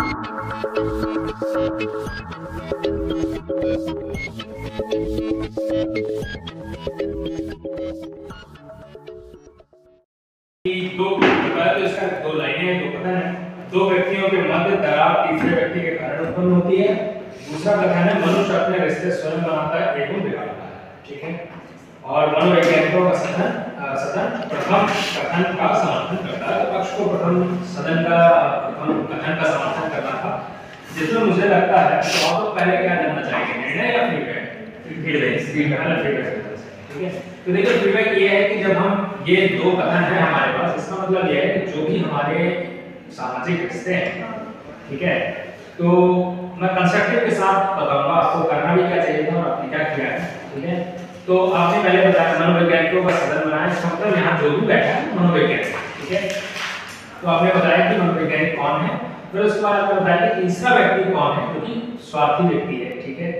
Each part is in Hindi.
दो बताया तो इसका दो लाइनें हैं, दो कथन है। दो व्यक्तियों के मध्य दरार तीसरे व्यक्ति के कारण उत्पन्न होती है। दूसरा कथन है मनुष्य अपने रिश्ते स्वयं बनाता है एवं बिगाड़ता है। ठीक है। और मनोवैज्ञानिकों का सदन प्रथम कथन का समर्थन करता है। पक्ष को प्रथम कथन का समर्थन करना था, जिसमें मुझे लगता है तो आप लोग पहले क्या जानना चाहेंगे, निर्णय या फीडबैक? फीडबैक। ठीक है। तो देखिए फीडबैक ये है कि जब हम ये दो कथन है हमारे पास, इसका मतलब ये है कि जो भी हमारे सामाजिक रिश्ते हैं, ठीक है, तो मैं कंस्ट्रक्टिव के साथ बताऊंगा आपको करना भी क्या चाहिए था और आपने क्या किया है। ठीक है। तो आपने पहले बताया मनोवैज्ञानिकों का सदन बनाया, इसका मतलब यहाँ जो भी बैठा है मनोवैज्ञानिक। ठीक है। तो आपने बताया कि मनोवैज्ञानिक कौन है, फिर उसके बाद आपने बताया कि तीसरा व्यक्ति कौन है, जो कि स्वार्थी व्यक्ति है। ठीक है।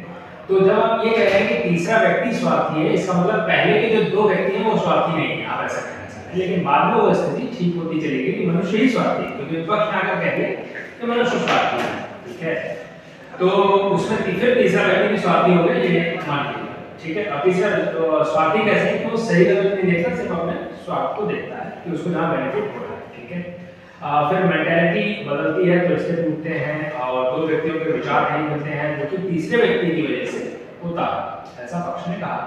तो जब आप ये कह रहे हैं कि तीसरा व्यक्ति स्वार्थी है, इसका मतलब पहले के जो दो व्यक्ति हैं वो स्वार्थी नहीं है, आप ऐसा कहना चाहते हैं, लेकिन बाद में वो स्थिति ठीक होती चलेगी कि मनुष्य ही स्वार्थी है, क्योंकि विपक्ष में आकर कहते हैं कि मनुष्य स्वार्थी है। ठीक है। तो उसमें फिर तीसरा व्यक्ति भी स्वार्थी हो गया, ये मान लीजिए। ठीक है। और तीसरा तो स्वार्थी कैसे है कि वो सही गलत नहीं देखता, सिर्फ अपने स्वार्थ को देखता है कि उसको जहाँ बेनिफिट हो रहा है। ठीक है। फिर मेंटालिटी बदलती है तो रिश्ते टूटते हैं और दो व्यक्तियों के विचार नहीं मिलते हैं, जो कि तीसरे व्यक्ति की वजह से होता है, ऐसा पक्ष ने कहा।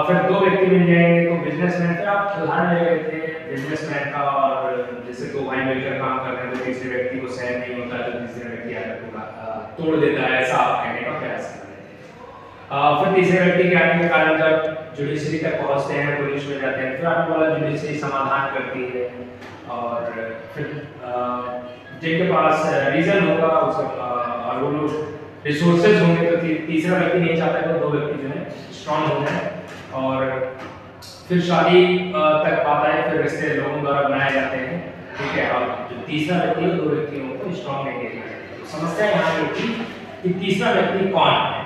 फिर दो व्यक्ति मिल जाएंगे तो बिजनेसमैन, फिर आप उदाहरण ले रहे थे बिजनेसमैन का, और जैसे दो भाई मिलकर काम कर रहे हैं तो तीसरे व्यक्ति को सहन नहीं होता, तो तीसरे व्यक्ति आकर तोड़ देता है, ऐसा आप कहने का प्रयास कर रहे थे। फिर तीसरे व्यक्ति के आने के कारण जब जुडिशरी तक पहुंचते हैं, पुलिस में जाते हैं, फिर आपने बोला जुडिशरी समाधान करती है, और फिर जिनके पास रीजन होगा और वो लोग रिसोर्सेज होंगे, तो तीसरा व्यक्ति नहीं चाहता कि दो व्यक्ति जो है स्ट्रांग हो जाए, और फिर शादी तक पाता है, फिर रिश्ते लोगों द्वारा बनाए जाते हैं। ठीक है। और जो तीसरा व्यक्ति है, दो व्यक्तियों को स्ट्रांग नहीं देखना है। समस्या यहाँ ये थी कि तीसरा व्यक्ति कौन है,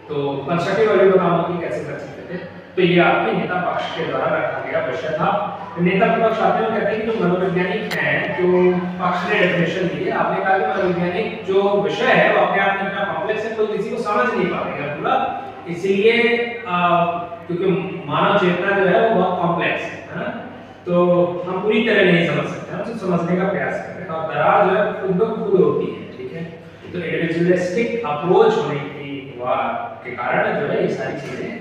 तो कंस्ट्रक्टिव वैल्यू बताऊंगा कि कैसे कर सकते थे। तो ये आपके नेता पक्ष के द्वारा रखा गया विषय था। नेता पक्ष आते हैं कहते हैं कि जो मनोवैज्ञानिक हैं, जो पक्ष ने डेफिनेशन दी है, आपने कहा कि मनोवैज्ञानिक जो विषय है वो अपने आप में इतना कॉम्प्लेक्स है, कोई किसी को समझ नहीं पाएगा पूरा, इसलिए क्योंकि मानव चेतना जो है वो बहुत कॉम्प्लेक्स है ना, तो हम पूरी तरह नहीं समझ सकते, हम सिर्फ समझने का प्रयास कर रहे हैं। और दरार जो है खुद ब खुद होती है। ठीक है। तो इंडिविजुअलिस्टिक अप्रोच होने के कारण जो है ये सारी चीजें,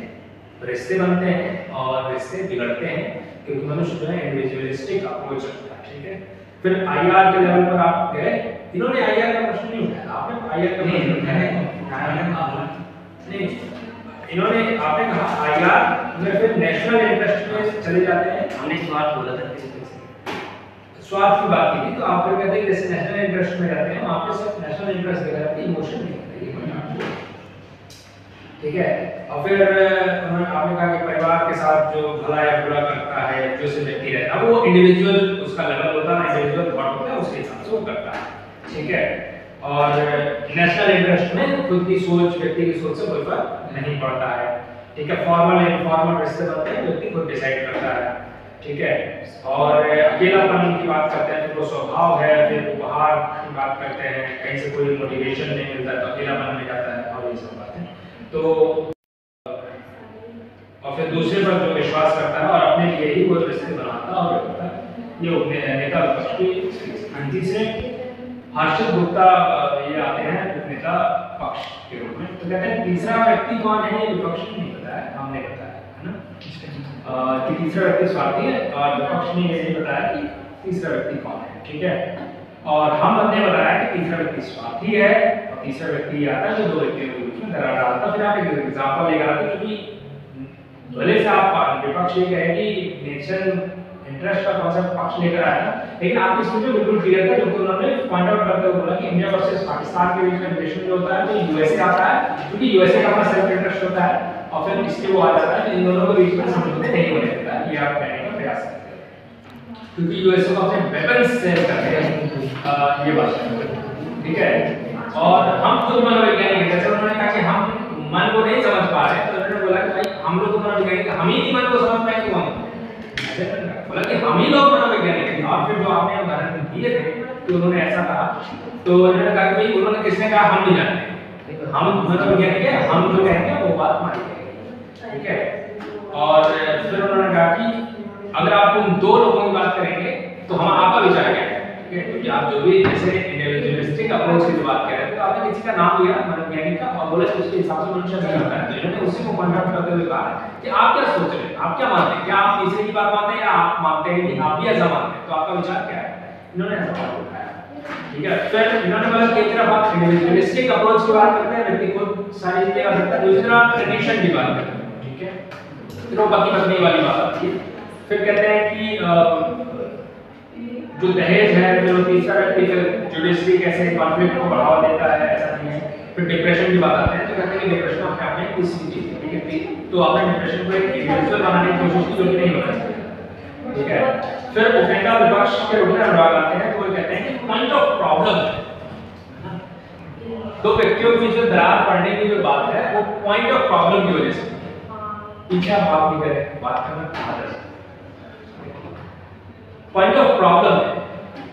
रिश्ते बनते हैं और रिश्ते बिगड़ते हैं, क्योंकि मनुष्य जो है इंडिविजुअलिस्टिक अप्रोच रखता है। ठीक है। फिर आईआर के लेवल पर आप गए, इन्होंने आईआर का प्रश्न नहीं उठाया, आपने आईआर का प्रश्न उठाया नहीं, इन्होंने आपने कहा आईआर में फिर नेशनल इंटरेस्ट में चले जाते हैं, हमने स्वार्थ बोला था, स्वार्थ की बात की थी, तो आप फिर कहते हैं जैसे नेशनल इंटरेस्ट में जाते हैं, वहां पे सिर्फ नेशनल इंटरेस्ट देखा जाता है, इमोशन नहीं होता है। ठीक है। और फिर आपने कहा कि परिवार के साथ जो भला या बुरा करता है, जो से व्यक्ति रहता है, वो इंडिविजुअल उसका लेवल होता है, इंडिविजुअल थॉट होता है, उसके हिसाब से वो करता है। ठीक है। और नेशनल इंटरेस्ट में खुद की सोच, व्यक्ति की सोच से कोई फर्क नहीं पड़ता है। ठीक है। फॉर्मल या इनफॉर्मल रिश्ते बनते हैं, व्यक्ति खुद डिसाइड करता है। ठीक है। और अकेलापन की बात करते हैं तो स्वभाव है, फिर उपहार की बात करते हैं, कहीं से कोई मोटिवेशन नहीं मिलता तो अकेलापन में जाता है, और ये सब बातें। तो और फिर दूसरे पर जो विश्वास करता है और अपने लिए ही वो रिश्ते बनाता और रखता है, ये नेता विपक्ष की। तीसरे हर्षित गुप्ता ये आते हैं नेता पक्ष के रूप में, तो कहते हैं तीसरा व्यक्ति कौन है, ये विपक्ष ने नहीं बताया, हमने बताया है ना, कि तीसरा व्यक्ति स्वार्थी है, और विपक्ष ने ये नहीं बताया कि तीसरा व्यक्ति कौन है। ठीक है। और हमने बताया कि तीसरा व्यक्ति स्वार्थी है, और तीसरा व्यक्ति आता है जो दो व्यक्तियों के बीच में दरार डालता। फिर आप एक एग्जांपल लेकर आते, क्योंकि भले से आप विपक्ष ये कहे कि नेशनल इंटरेस्ट का कॉन्सेप्ट पक्ष लेकर आया था, लेकिन आपकी इसमें जो बिल्कुल क्लियर था, जो उन्होंने पॉइंट आउट करते हुए बोला कि इंडिया वर्सेस पाकिस्तान के बीच में रिलेशन जो होता है तो यूएसए आता है, क्योंकि यूएसए का अपना सेल्फ इंटरेस्ट होता है, और फिर इसके वो आ जाता है इन दोनों के बीच में समझौते नहीं होने देता है, ये आप कहने का प्रयास करते हैं, क्योंकि यूएसए को अपने वेपन्स सेल करते हैं, ये बात है। ठीक है। और हम खुद मनोवैज्ञानिक हैं, जैसे उन्होंने कहा कि हम मन को नहीं समझ पा रहे, तो उन्होंने बोला कि भाई हम लोग तो मनोवैज्ञानिक, हम ही नहीं मन को समझ पाए तो हम बोला कि हम ही लोग मनोवैज्ञानिक हैं। और फिर जो आपने उदाहरण दिए थे कि उन्होंने ऐसा कहा, तो इन्होंने कहा कि भाई उन्होंने किसने कहा हम नहीं जानते, हम मनोवैज्ञानिक है, हम जो कहेंगे वो बात मानी जाएगी, ठीक है। और फिर उन्होंने कहा कि अगर आप उन दो लोगों की बात करेंगे तो हम आपका विचार क्या है, ठीक है, क्योंकि आप जो भी जैसे इंडिविजुअलिस्टिक अप्रोच की बात कर रहे थे तो आपने किसी का नाम लिया मनोवैज्ञानिक का और बोला कि उसके हिसाब से मनुष्य नहीं करता है, तो इन्होंने उसी को कॉन्ट्रैक्ट करते हुए कहा कि आप क्या सोच रहे हैं, आप क्या मानते हैं, क्या आप तीसरे की बात मानते हैं या आप मानते हैं कि आप भी ऐसा मानते हैं, तो आपका विचार क्या है, इन्होंने ऐसा बात उठाया, ठीक है। फिर इन्होंने बोला कि एक तरफ आप इंडिविजुअलिस्टिक अप्रोच की बात करते हैं, व्यक्ति खुद सारी चीजें कर सकता है, दूसरा ट्रेडिशन की बात करते हैं, ठीक है, फिर वो पति पत्नी वाली बात आती है। फिर कहते हैं कि जो दहेज है, फिर तीसरा व्यक्ति फिर जुडिशरी कैसे कॉन्फ्लिक्ट को बढ़ावा देता है, ऐसा नहीं है। फिर डिप्रेशन की बात आते हैं, तो कहते हैं कि डिप्रेशन अपने आप में किसी चीज है, ठीक है, तो आपने डिप्रेशन को एक इंडिविजुअल बनाने की कोशिश की जो कि नहीं हो सकती, ठीक है। फिर उपेंद्र विपक्ष के रूप में अनुराग आते हैं, तो वो कहते हैं कि पॉइंट ऑफ प्रॉब्लम, दो व्यक्तियों के बीच में दरार पड़ने की जो बात है वो पॉइंट ऑफ प्रॉब्लम की वजह से, पीछे आप बात नहीं करें, बात करना कहां है, पॉइंट ऑफ प्रॉब्लम है,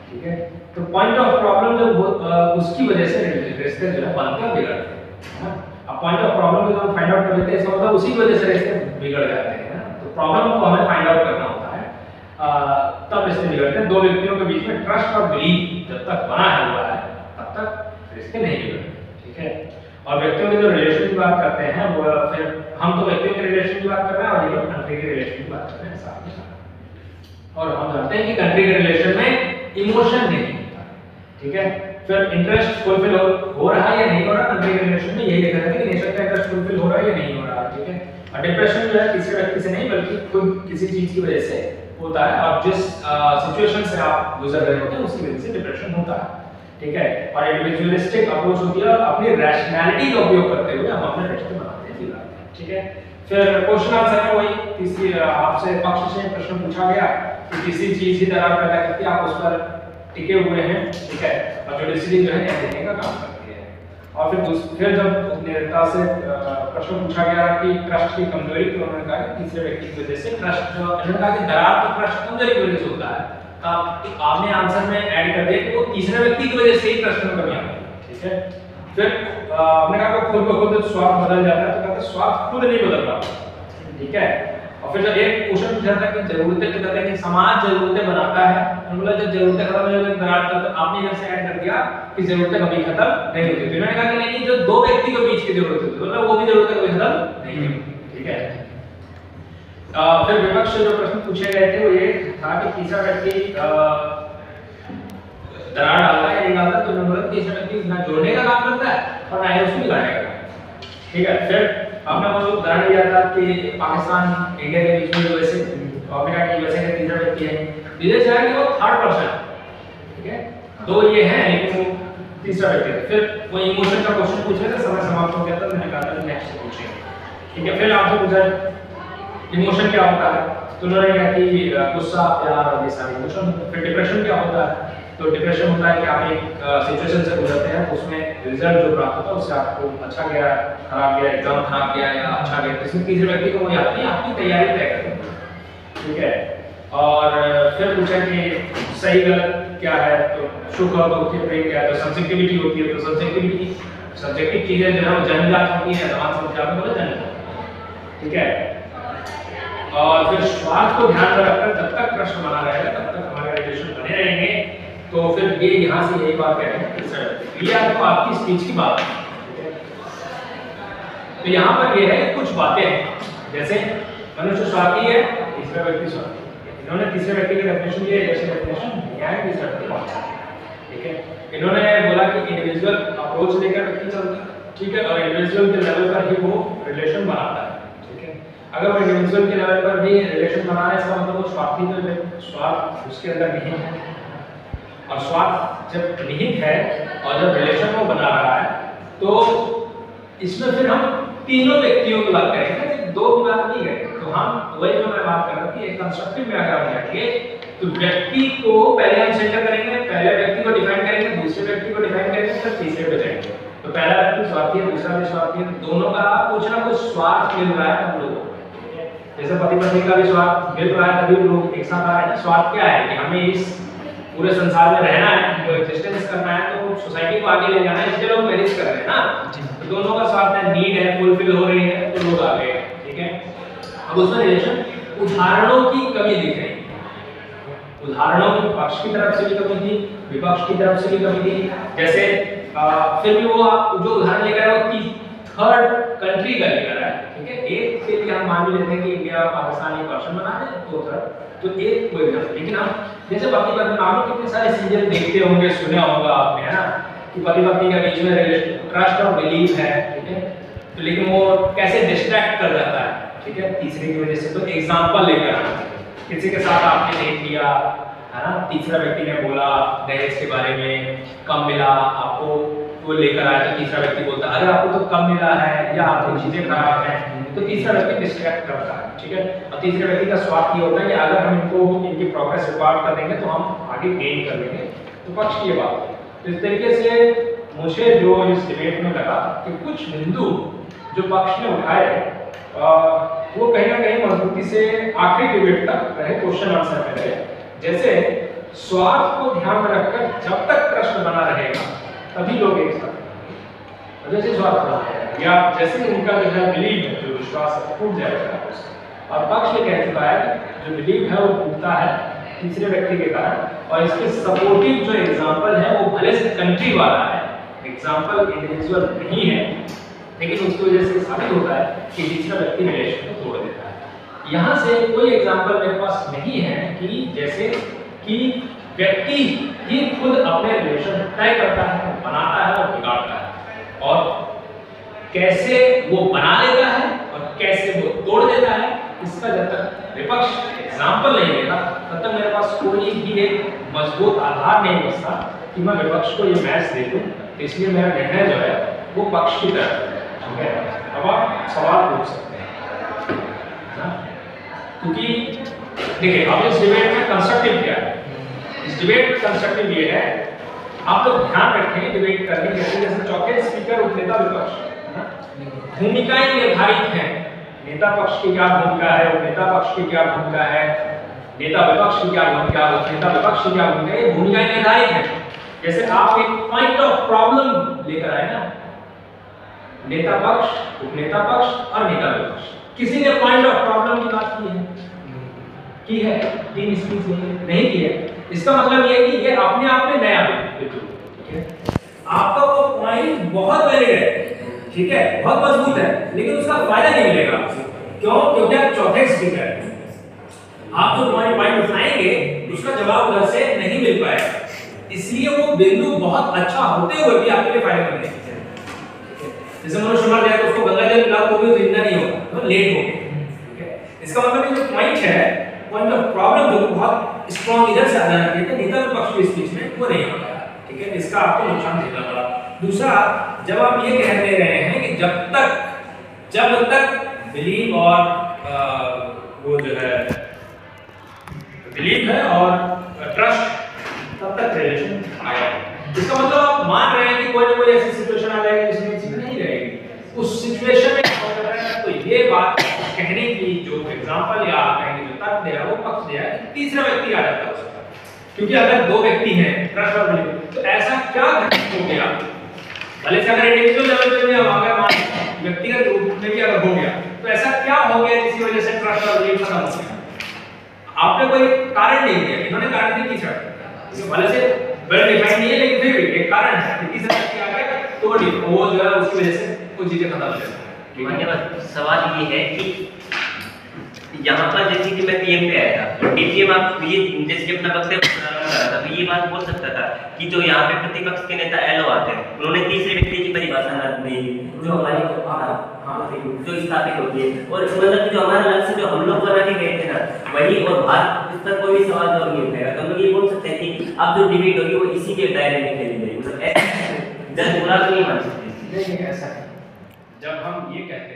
ठीक है। तो पॉइंट ऑफ प्रॉब्लम जो उसकी वजह से रिश्ते जो है बनते हैं बिगड़ते हैं, अब पॉइंट ऑफ प्रॉब्लम को हम फाइंड आउट कर लेते हैं, इसका मतलब उसी की वजह से रिश्ते बिगड़ जाते हैं, तो प्रॉब्लम को हमें फाइंड आउट करना होता है, तब रिश्ते बिगड़ते हैं। दो व्यक्तियों के बीच में ट्रस्ट और बिलीफ जब तक बना हुआ है तब तक रिश्ते नहीं बिगड़ते, ठीक है। और व्यक्तियों के जो रिलेशन की बात करते हैं वो फिर हम तो व्यक्तियों के रिलेशन की बात कर रहे हैं और ये लोग कंट्री के रिलेशन की बात कर रहे हैं साथ में साथ, और हम जानते हैं कि कंट्री के रिलेशन में इमोशन नहीं होता, ठीक है। फिर इंटरेस्ट फुलफिल हो रहा है या नहीं हो रहा, कंट्री के रिलेशन में यही देखा जाता है कि नेचर का इंटरेस्ट फुलफिल हो रहा है या नहीं हो रहा, ठीक है। और डिप्रेशन जो है किसी व्यक्ति से नहीं बल्कि खुद किसी चीज की वजह से होता है, और जिस सिचुएशन से आप गुजर रहे होते हैं उसकी वजह से डिप्रेशन होता है, ठीक है। और इंडिविजुअलिस्टिक अप्रोच होती है, अपनी रैशनैलिटी का उपयोग करते हुए हम अपने रिश्ते बनाते हैं, बिगाड़ते हैं, ठीक है। फिर क्वेश्चन आंसर में वही तीसरी आपसे पक्ष से प्रश्न पूछा गया कि किसी चीज की दरार पैदा करती है, आप उस पर टिके हुए हैं, ठीक है, और जुडिशरी जो है न्याय देने का काम करती है। और फिर जब नेता से प्रश्न पूछा गया कि ट्रस्ट की कमजोरी, तो उन्होंने कहा कि तीसरे व्यक्ति की वजह से ट्रस्ट, जो उन्होंने कहा कि दरार तो ट्रस्ट कमजोरी की वजह से होता है, आपने आंसर में ऐड कर दिया कि वो तीसरे व्यक्ति की वजह से ही ट्रस्ट में कमी आती है, ठीक है। फिर आपने कहा कि खुद ब खुद स्वार्थ बदल जाता है, तो कहते हैं स्वार्थ खुद नहीं बदल रहा, ठीक है। और फिर जब एक क्वेश्चन पूछा था कि जरूरतें, तो कहते हैं कि समाज जरूरतें बनाता है, उन्होंने जब जरूरतें खत्म हो जाती दरार, तो आपने इधर से ऐड कर दिया कि जरूरतें कभी खत्म नहीं होती, तो इन्होंने कहा कि नहीं, जो दो व्यक्ति के बीच की जरूरत होती है मतलब वो भी जरूरतें कभी खत्म नहीं होती, ठीक है। फिर विपक्ष से जो प्रश्न पूछे गए थे वो ये था कि तीसरा व्यक्ति दरार डालता है या नहीं डालता, तो उन्होंने बोला तीसरा व्यक्ति ना जोड़ने का काम करता है और ना ही उसको बिगाड़ने का काम, ठीक है। फिर आपने वो उदाहरण दिया था कि पाकिस्तान इंडिया के बीच में यूएसए, अमेरिका के यूएसए का तीसरा व्यक्ति है, विदेश है कि वो थर्ड पर्सन, ठीक है, दो ये हैं लेकिन वो तीसरा व्यक्ति है। फिर वो इमोशन का क्वेश्चन पूछ रहे थे, समय समाप्त हो गया था, मैंने कहा था नेक्स्ट पूछेंगे, ठीक है। फिर आपसे पूछा इमोशन क्या होता है, तो उन्होंने कहा कि गुस्सा, प्यार और ये सारे इमोशन। फिर डिप्रेशन क्या होता है, तो डिप्रेशन होता है कि आप एक सिचुएशन से गुजरते हैं, उसमें रिजल्ट जो प्राप्त होता है उससे आपको अच्छा गया, खराब गया, एग्जाम खराब गया या अच्छा गया, किसी तीसरे व्यक्ति को वो याद नहीं, आपकी तैयारी तय करते हैं, ठीक है। और फिर पूछा कि सही गलत क्या है, तो सुख और दुख के प्रेम क्या है, तो सब्जेक्टिविटी होती है, तो सब्जेक्टिव चीजें जो है वो जन्मजात होती है, जवान समझ आपको बोला जन्मजात, ठीक है। और फिर स्वार्थ को ध्यान में रखकर जब तक ट्रस्ट बना रहेगा तब तक हमारे रिलेशन बने रहेंगे, तो फिर ये यहाँ से यही बात कह रहे हैं कि ये आपको आपकी स्पीच की बात है, तो यहाँ पर ये है कुछ बातें, जैसे मनुष्य स्वार्थी है, तीसरा व्यक्ति स्वार्थी है, इन्होंने तीसरे व्यक्ति की डेफिनेशन दी है, जैसे डेफिनेशन न्याय तीसरा व्यक्ति पहुंचा, ठीक है। इन्होंने बोला कि इंडिविजुअल अप्रोच लेकर व्यक्ति चलता है, ठीक है, और इंडिविजुअल के लेवल पर ही वो रिलेशन बनाता है, ठीक है। अगर वो इंडिविजुअल के लेवल पर भी रिलेशन बना रहा है, इसका मतलब वो स्वार्थी, तो स्वार्थ उसके अंदर नहीं है, और स्वार्थ जब निहित है और जब रिलेशन वो बना रहा है, तो इसमें फिर हम तीनों व्यक्तियों की बात करेंगे, दो की बात नहीं करेंगे। तो हम वही जो मैं बात कर रहा हूँ कि एक कंस्ट्रक्टिव में अगर हम जाएंगे तो व्यक्ति को पहले हम सेंटर करेंगे, पहले व्यक्ति को डिफाइन करेंगे, दूसरे व्यक्ति को डिफाइन करेंगे, फिर तीसरे पे जाएंगे। तो पहला व्यक्ति स्वार्थी है, दूसरा भी स्वार्थी है, दोनों का कुछ ना कुछ स्वार्थ मिल रहा है हम लोगों को, जैसे पति पत्नी का भी स्वार्थ मिल रहा है, तभी लोग एक साथ आ रहे हैं। स्वार्थ क्या है कि हमें इस पूरे संसार में रहना है, उनको एग्जिस्टेंस करना है, तो सोसाइटी को आगे ले जाना है, इसलिए लोग मैरिज कर रहे हैं ना। तो दोनों का स्वार्थ है, नीड है, फुलफिल हो रही है, तो लोग आ गए। ठीक है, अब उसमें रिलेशन उदाहरणों की कमी दिख रही है। उदाहरणों की पक्ष की तरफ से भी कमी थी, विपक्ष की तरफ से भी कमी थी। जैसे फिर भी वो आप जो उदाहरण लेकर आए वो थर्ड कंट्री का लेकर आए। ठीक है, एक के लिए हम मान लेते हैं कि इंडिया पाकिस्तान एक पर्सन बना है, तो एक कोई एग्जांपल। लेकिन हम जैसे पति पत्नी आप लोग कितने सारे सीरियल देखते होंगे, सुना होगा आपने, है ना, कि पति पत्नी के बीच में रिलेशन ट्रस्ट और बिलीव है। ठीक है, तो लेकिन वो कैसे डिस्ट्रैक्ट कर जाता है। ठीक है, तीसरे की वजह से। तो एग्जांपल लेकर आना, किसी के साथ आपने देख लिया, है ना, तीसरा व्यक्ति ने बोला दहेज के बारे में, कम मिला आपको, वो लेकर आया, तो तीसरा व्यक्ति बोलता है अरे आपको तो कम मिला है या आपकी चीजें खराब हैं, तो तीसरा व्यक्ति डिस्ट्रैक्ट करता है। ठीक है, और तीसरे व्यक्ति का स्वार्थ ये होता है कि अगर हम इनको इनकी प्रोग्रेस रिकॉर्ड कर देंगे तो हम आगे गेन कर लेंगे। तो पक्ष की बात है। तो इस तरीके से मुझे जो इस डिबेट में लगा कि कुछ बिंदु जो पक्ष ने उठाए वो कहीं ना कहीं मजबूती से आखिरी डिबेट तक रहे, क्वेश्चन आंसर में रहे। जैसे स्वार्थ को ध्यान में रखकर जब तक ट्रस्ट बना रहेगा तभी लोग एक साथ, जैसे स्वार्थ बना रहेगा या जैसे उनका जो है बिलीव है, जो विश्वास है, टूट जाएगा। और पक्ष ये कह चुका है जो बिलीव है वो टूटता है तीसरे व्यक्ति के कारण, और इसके सपोर्टिव जो एग्जाम्पल है वो भले से कंट्री वाला है, एग्जाम्पल इंडिविजुअल नहीं है, लेकिन उसकी वजह से साबित होता है कि तीसरा व्यक्ति रिलेशन को तोड़ देता है। यहाँ से कोई एग्जाम्पल मेरे पास नहीं है कि जैसे कि व्यक्ति ही खुद अपने रिलेशन तय करता है, बनाता है और बिगाड़ता है, और कैसे वो बना लेता है और कैसे वो तोड़ देता है, इसका जब तक विपक्ष एग्जाम्पल नहीं देता तब तक मेरे पास कोई भी एक मजबूत आधार नहीं बचता कि मैं विपक्ष को ये मैच दे दूं। इसलिए मेरा निर्णय जो है वो पक्ष की तरफ है। ठीक है, अब आप सवाल पूछ सकते हैं ना, क्योंकि देखिए अब इस डिबेट में कंस्ट्रक्टिव क्या है। इस डिबेट में कंस्ट्रक्टिव ये है, आप लोग ध्यान रखें डिबेट करने के जैसे चौथे स्पीकर उपनेता विपक्ष भूमिकाएं निर्धारित हैं। नेता पक्ष की क्या भूमिका है, उपनेता पक्ष की क्या भूमिका है, नेता विपक्ष की क्या भूमिका है, उपनेता विपक्ष की क्या भूमिका है, ये भूमिकाएं निर्धारित हैं। जैसे आप एक पॉइंट ऑफ प्रॉब्लम लेकर आए ना, नेता पक्ष, उपनेता पक्ष और नेता विपक्ष, किसी ने पॉइंट ऑफ प्रॉब्लम की बात की है? तीन स्पीच नहीं की है। इसका मतलब ये कि ये अपने आप में नया बिल्कुल, ठीक है, आपका वो पॉइंट बहुत वैलिड है, ठीक है, बहुत मजबूत है, लेकिन उसका फायदा नहीं मिलेगा। क्यों? क्योंकि आप चौथे स्पीकर हैं, आप जो पॉइंट उठाएंगे उसका जवाब उधर से नहीं मिल पाएगा, इसलिए वो बिंदु बहुत अच्छा होते हुए भी आपके लिए फायदेमंद नहीं है। जैसे मनुष्य मर जाए तो उसको गंगा जल पिलाओ तो भी वो जिंदा नहीं होगा, तो लेट हो गया। ठीक है, इसका मतलब ये जो पॉइंट है, पॉइंट ऑफ प्रॉब्लम जो बहुत स्ट्रांग इधर से आना चाहिए, नेता विपक्ष की स्पीच में वो नहीं होता। ठीक है, इसका आपको नुकसान झेलना पड़ा। दूसरा, जब आप ये कह दे रहे हैं कि जब तक बिलीव और वो जो है बिलीव है और ट्रस्ट, तब तक रिलेशन आएगा। इसका मतलब आप मान रहे हैं कि कोई ना कोई ऐसी सिचुएशन आ जाएगी जिसमें चीज नहीं रहेगी। उस सिचुएशन में क्या कर रहे हैं, तो ये बात कहने की जो एग्जांपल या कहेंगे जो तर्क दे रहा है वो पक्ष दे रहा है कि तीसरा व्यक्ति आ जाता है उसका। क्योंकि अगर दो व्यक्ति हैं ट्रस्ट और बिलीव, तो ऐसा क्या घटित हो गया, भले से अगर इंडिविजुअल लेवल पे भी अगर मान व्यक्तिगत रूप में भी अगर हो गया, तो ऐसा क्या हो गया जिसकी वजह से ट्रस्ट और बिलीव खत्म हो गया? आपने कोई कारण नहीं दिया, इन्होंने कारण दिया तीसरा, भले से वेल डिफाइंड नहीं है, लेकिन फिर भी एक कारण है कि तीसरा व्यक्ति आ गया तो वो जो है उसकी वजह से कुछ चीजें खत्म हो जाती हैं। धन्यवाद। सवाल ये है कि यहाँ पर जैसे कि मैं पीएम पे आया था, तो डीपीएम आप ये जैसे कि अपना वक्तव्य प्रारंभ कर रहा था, तो ये बात बोल सकता था कि जो यहाँ पे प्रतिपक्ष के नेता एलो आते हैं, उन्होंने तीसरे व्यक्ति की परिभाषा नहीं जो हमारी जो स्थापित होती है, और मतलब जो हमारा लक्ष्य जो हम लोग बना के गए थे ना वही, और बात इस पर कोई सवाल जवाब नहीं उठेगा, तो हम लोग ये बोल सकते हैं कि अब जो डिबेट होगी वो इसी के दायरे में खेली जाएगी, मतलब ऐसा जब बुरा तो नहीं मान सकते। नहीं ऐसा है, जब हम ये कहते